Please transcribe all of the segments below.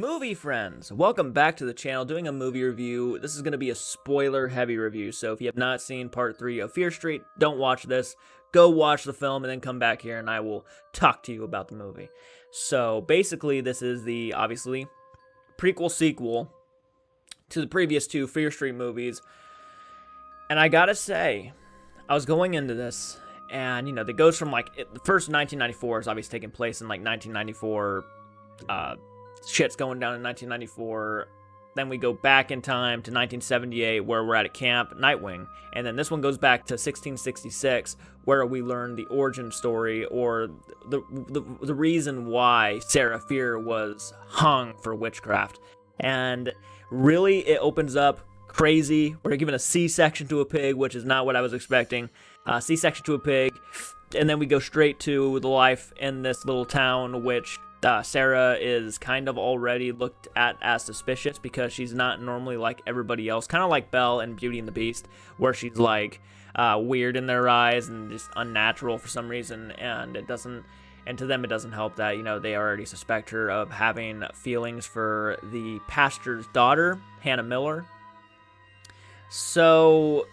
Movie friends, welcome back to the channel doing a movie review. This is going to be a spoiler heavy review, so if you have not seen part 3 of Fear Street, don't watch this. Go watch the film and then come back here and I will talk to you about the movie. So basically this is the, obviously, prequel sequel to the previous 2 Fear Street movies. And I gotta say, I was going into this and, it goes from the first 1994 is obviously taking place in 1994, shit's going down in 1994. Then we go back in time to 1978 where we're at a camp, Nightwing. And then this one goes back to 1666 where we learn the origin story or the reason why Sarah Fear was hung for witchcraft. And really it opens up crazy. We're giving a C-section to a pig, which is not what I was expecting. C-section to a pig. And then we go straight to the life in this little town, which Sarah is kind of already looked at as suspicious because she's not normally like everybody else. Kind of like Belle in Beauty and the Beast, where she's weird in their eyes and just unnatural for some reason. And to them it doesn't help that, they already suspect her of having feelings for the pastor's daughter, Hannah Miller. So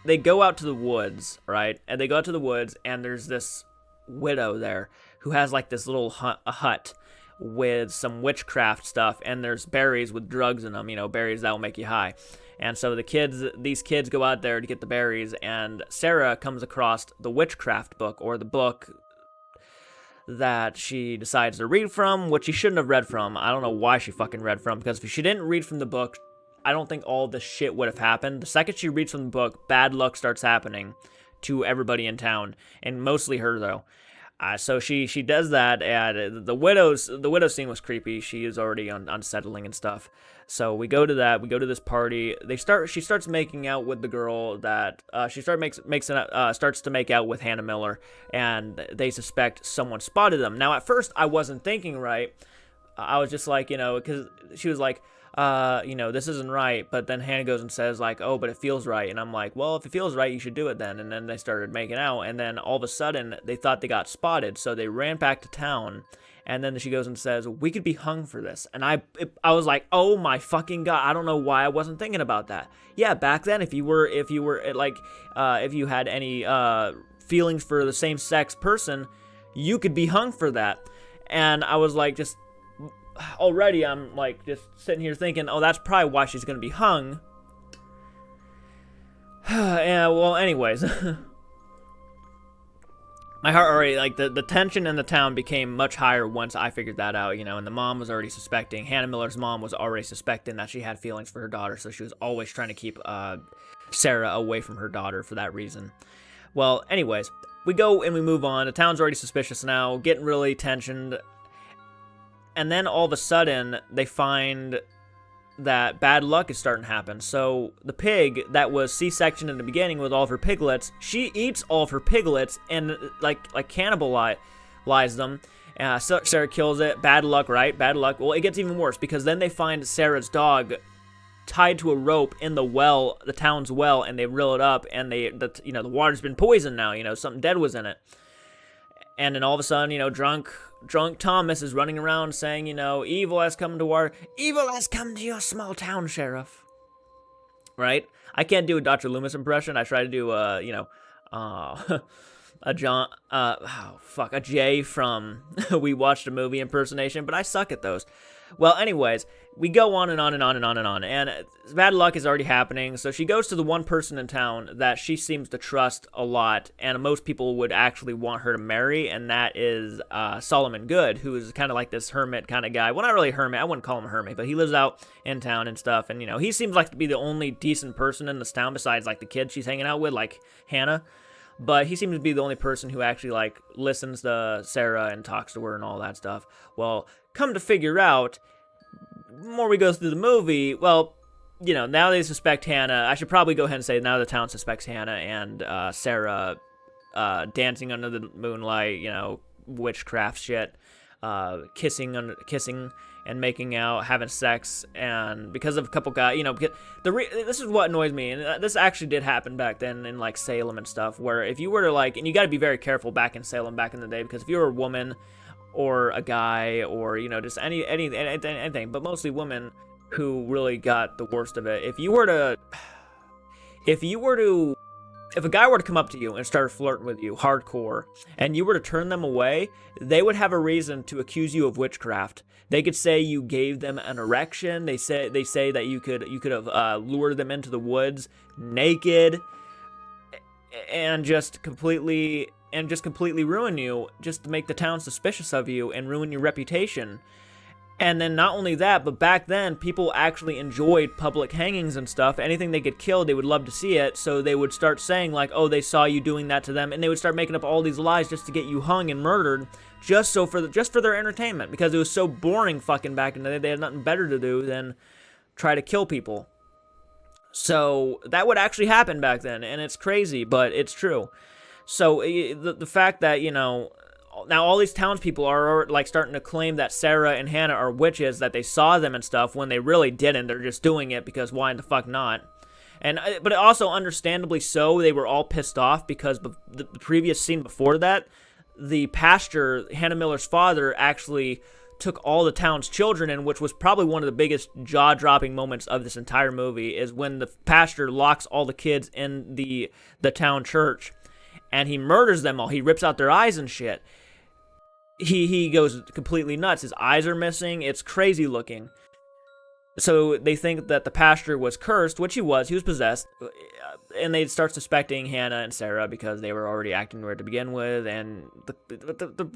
they go out to the woods, right? And they go out to the woods and there's this widow there who has this little hut with some witchcraft stuff, and there's berries with drugs in them, berries that will make you high. And so these kids go out there to get the berries, and Sarah comes across the witchcraft book, or the book that she decides to read from, which she shouldn't have read from. I don't know why she fucking read from, because if she didn't read from the book, I don't think all this shit would have happened. The second she reads from the book, bad luck starts happening to everybody in town, and mostly her, though. So she does that, and the widow scene was creepy. She is already unsettling and stuff. So we go to that. We go to this party. She starts making out with the girl that starts to make out with Hannah Miller, and they suspect someone spotted them. Now at first I wasn't thinking right. I was just because she was this isn't right, but then Hannah goes and says oh, but it feels right, and I'm like, well, if it feels right, you should do it then. And then they started making out, and then all of a sudden they thought they got spotted, so they ran back to town, and then she goes and says, we could be hung for this. And I was like, oh my fucking god, I don't know why I wasn't thinking about that. Yeah, back then, if you had any feelings for the same sex person, you could be hung for that. And I was just already I'm just sitting here thinking, oh, that's probably why she's gonna be hung. Yeah, well, anyways. My heart already, the tension in the town became much higher once I figured that out, and the mom was already suspecting, Hannah Miller's mom was already suspecting that she had feelings for her daughter, so she was always trying to keep Sarah away from her daughter for that reason. Well, anyways, we go and we move on. The town's already suspicious now, getting really tensioned. And then all of a sudden, they find that bad luck is starting to happen. So the pig that was C-sectioned in the beginning with all of her piglets, she eats all of her piglets and cannibalize them. So Sarah kills it. Bad luck, right? Bad luck. Well, it gets even worse because then they find Sarah's dog tied to a rope in the well, the town's well, and they reel it up, and the water's been poisoned now. Something dead was in it. And then all of a sudden, drunk Thomas is running around saying, evil has come to your small town, Sheriff. Right? I can't do a Dr. Loomis impression. I try to do a Jay from We Watched a Movie impersonation, but I suck at those. Well, anyways, we go on and on and on and on and on, and bad luck is already happening, so she goes to the one person in town that she seems to trust a lot, and most people would actually want her to marry, and that is Solomon Good, who is kind of like this hermit kind of guy. Well, not really a hermit, I wouldn't call him a hermit, but he lives out in town and stuff, and, he seems like to be the only decent person in this town besides, the kid she's hanging out with, like Hannah. But he seems to be the only person who actually, listens to Sarah and talks to her and all that stuff. Well, come to figure out, the more we go through the movie, well, now they suspect Hannah. I should probably go ahead and say now the town suspects Hannah and Sarah dancing under the moonlight, witchcraft shit, kissing and making out, having sex, and because of a couple guys, this is what annoys me, and this actually did happen back then in Salem and stuff, where if you were to and you got to be very careful back in Salem back in the day, because if you were a woman or a guy, or, you know, just anything, but mostly women who really got the worst of it. If a guy were to come up to you and start flirting with you hardcore, and you were to turn them away, they would have a reason to accuse you of witchcraft. They could say you gave them an erection. They say that you could have lured them into the woods naked, and just completely ruin you, just to make the town suspicious of you and ruin your reputation. And then not only that, but back then, people actually enjoyed public hangings and stuff. Anything they could kill, they would love to see it. So they would start saying, like, oh, they saw you doing that to them. And they would start making up all these lies just to get you hung and murdered, just for their entertainment. Because it was so boring fucking back in the day. They had nothing better to do than try to kill people. So that would actually happen back then. And it's crazy, but it's true. So the fact that, you know, now all these townspeople are like starting to claim that Sarah and Hannah are witches, that they saw them and stuff, when they really didn't. They're just doing it because why the fuck not? But also understandably so, they were all pissed off because the previous scene before that, the pastor, Hannah Miller's father, actually took all the town's children in, which was probably one of the biggest jaw-dropping moments of this entire movie, is when the pastor locks all the kids in the town church, and he murders them all. He rips out their eyes and shit. He goes completely nuts. His eyes are missing. It's crazy looking. So they think that the pastor was cursed, which he was. He was possessed. And they start suspecting Hannah and Sarah because they were already acting weird to begin with. And the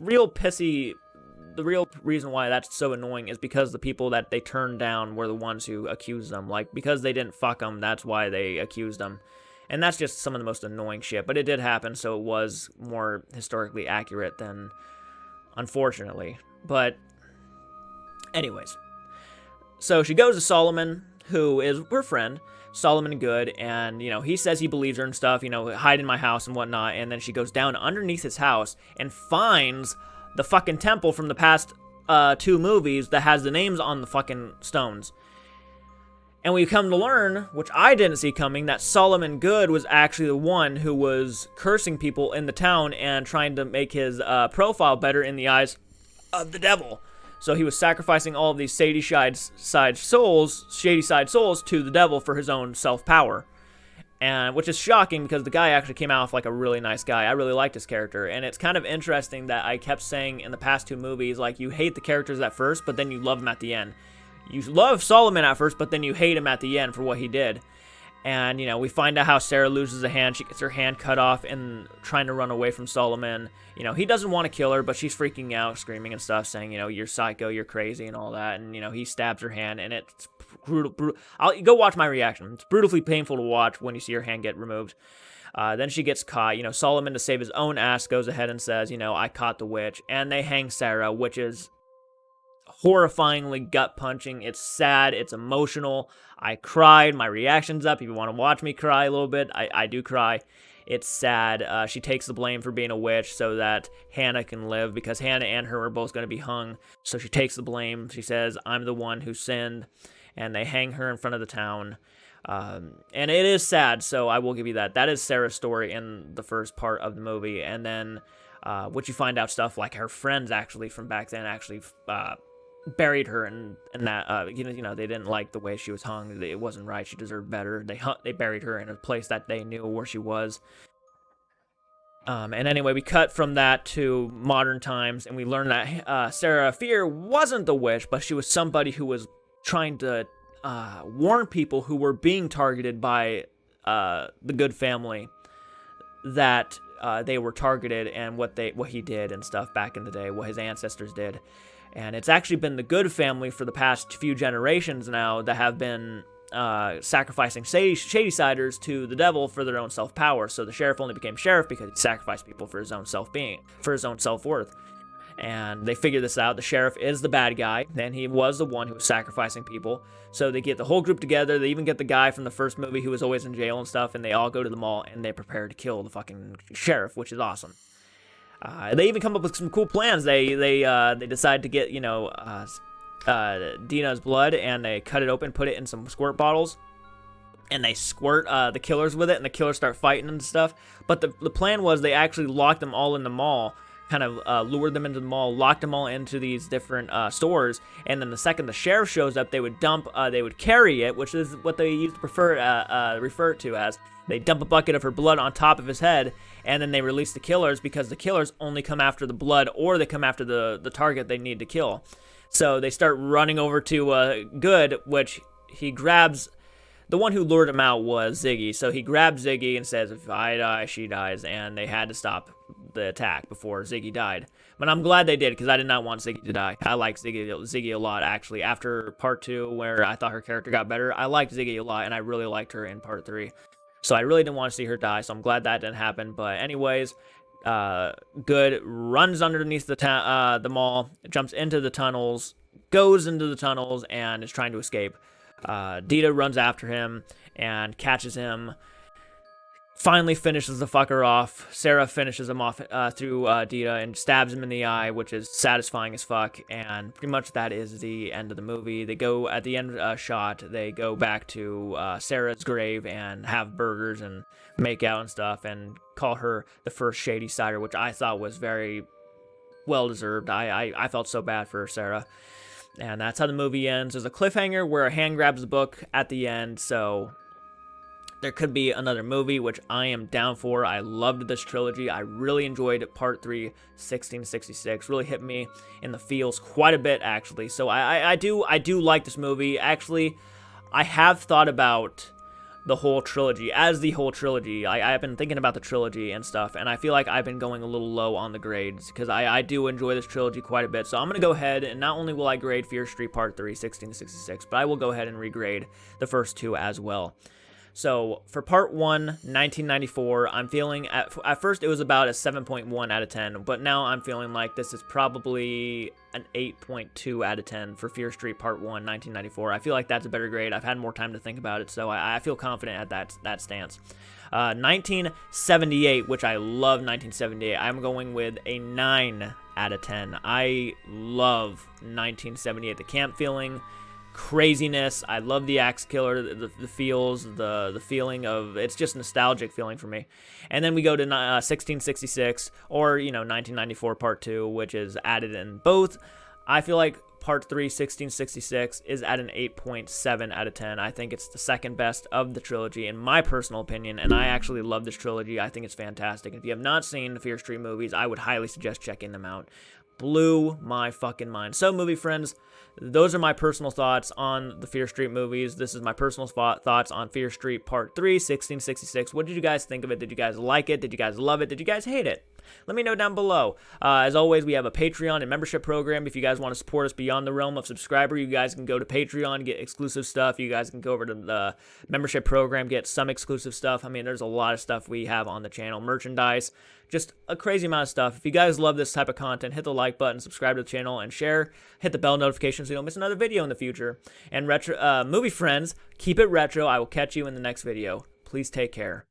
real reason why that's so annoying is because the people that they turned down were the ones who accused them. Like, because they didn't fuck them, that's why they accused them. And that's just some of the most annoying shit. But it did happen, so it was more historically accurate than... unfortunately. But anyways, so she goes to Solomon, who is her friend, Solomon Good, and, you know, he says he believes her and stuff, you know, hide in my house and whatnot. And then she goes down underneath his house and finds the fucking temple from the past 2 movies that has the names on the fucking stones. And we come to learn, which I didn't see coming, that Solomon Good was actually the one who was cursing people in the town and trying to make his profile better in the eyes of the devil. So he was sacrificing all of these shady side souls to the devil for his own self-power. And which is shocking because the guy actually came out like a really nice guy. I really liked his character. And it's kind of interesting that I kept saying in the past 2 movies, like, you hate the characters at first, but then you love them at the end. You love Solomon at first, but then you hate him at the end for what he did. And, you know, we find out how Sarah loses a hand. She gets her hand cut off and trying to run away from Solomon. You know, he doesn't want to kill her, but she's freaking out, screaming and stuff, saying, you know, you're psycho, you're crazy, and all that. And, you know, he stabs her hand, and it's brutal. I'll go watch my reaction. It's brutally painful to watch when you see her hand get removed. Then she gets caught. You know, Solomon, to save his own ass, goes ahead and says, you know, I caught the witch. And they hang Sarah, which is horrifyingly gut-punching. It's sad. It's emotional. I cried. My reaction's up. If you want to watch me cry a little bit, I do cry. It's sad. She takes the blame for being a witch so that Hannah can live, because Hannah and her are both going to be hung. So she takes the blame. She says, I'm the one who sinned. And they hang her in front of the town. And it is sad, so I will give you that. That is Sarah's story in the first part of the movie. And then what you find out stuff like her friends actually from back then actually buried her, and that you know, they didn't like the way she was hung. It wasn't right. She deserved better. They buried her in a place that they knew where she was. And anyway, we cut from that to modern times, and we learn that Sarah Fear wasn't the witch, but she was somebody who was trying to warn people who were being targeted by the Good family that they were targeted, and what he did and stuff back in the day, what his ancestors did. And it's actually been the Good family for the past few generations now that have been sacrificing shady-siders to the devil for their own self-power. So the sheriff only became sheriff because he sacrificed people for his own self-being, for his own self-worth. And they figure this out. The sheriff is the bad guy, and he was the one who was sacrificing people. So they get the whole group together. They even get the guy from the first movie who was always in jail and stuff, and they all go to the mall, and they prepare to kill the fucking sheriff, which is awesome. They even come up with some cool plans. They decide to get, you know, Dina's blood, and they cut it open, put it in some squirt bottles, and they squirt the killers with it, and the killers start fighting and stuff. But the plan was they actually locked them all in the mall, kind of lured them into the mall, locked them all into these different stores, and then the second the sheriff shows up, they would carry it, which is what they used to refer to as. They dump a bucket of her blood on top of his head, and then they release the killers, because the killers only come after the blood, or they come after the target they need to kill. So they start running over to Good, which he grabs. The one who lured him out was Ziggy, so he grabs Ziggy and says, if I die, she dies, and they had to stop the attack before Ziggy died. But I'm glad they did, because I did not want Ziggy to die. I like Ziggy a lot, actually. After part 2, where I thought her character got better, I liked Ziggy a lot, and I really liked her in part 3. So I really didn't want to see her die, so I'm glad that didn't happen. But anyways, Good runs underneath the mall, jumps into the tunnels, goes into the tunnels, and is trying to escape. Dita runs after him and catches him, finally finishes the fucker off. Sarah finishes him off through Dita and stabs him in the eye, which is satisfying as fuck, and pretty much that is the end of the movie. They go, at the end shot, they go back to Sarah's grave and have burgers and make out and stuff, and call her the first Shady Cider, which I thought was very well-deserved. I felt so bad for Sarah. And that's how the movie ends. There's a cliffhanger where a hand grabs the book at the end, so there could be another movie, which I am down for. I loved this trilogy. I really enjoyed part 3, 1666. Really hit me in the feels quite a bit, actually. So I do like this movie. Actually, I have thought about the whole trilogy. As the whole trilogy, I've been thinking about the trilogy and stuff, and I feel like I've been going a little low on the grades, because I do enjoy this trilogy quite a bit. So I'm going to go ahead, and not only will I grade Fear Street Part 3, 1666, but I will go ahead and regrade the first 2 as well. So for part 1, 1994, I'm feeling, at first it was about a 7.1 out of 10, but now I'm feeling like this is probably an 8.2 out of 10 for Fear Street Part 1, 1994. I feel like that's a better grade. I've had more time to think about it, so I feel confident at that stance. 1978, which I love 1978, I'm going with a 9 out of 10. I love 1978, the camp feeling, craziness. I love the axe killer, the feels, the feeling of, it's just nostalgic feeling for me. And then we go to 1666, or 1994 part 2, which is added in both. I feel like part 3, 1666, is at an 8.7 out of 10. I think it's the second best of the trilogy in my personal opinion, and I actually love this trilogy. I think it's fantastic. If you have not seen the Fear Street movies, I would highly suggest checking them out. Blew my fucking mind. So, movie friends, those are my personal thoughts on the Fear Street movies. This is my personal thoughts on Fear Street Part 3, 1666. What did you guys think of it? Did you guys like it? Did you guys love it? Did you guys hate it? Let me know down below. As always, we have a Patreon and membership program. If you guys want to support us beyond the realm of subscriber, you guys can go to Patreon, get exclusive stuff. You guys can go over to the membership program, get some exclusive stuff. I mean, there's a lot of stuff we have on the channel. Merchandise, just a crazy amount of stuff. If you guys love this type of content, hit the like button, subscribe to the channel, and share. Hit the bell notification so you don't miss another video in the future. And movie friends, keep it retro. I will catch you in the next video. Please take care.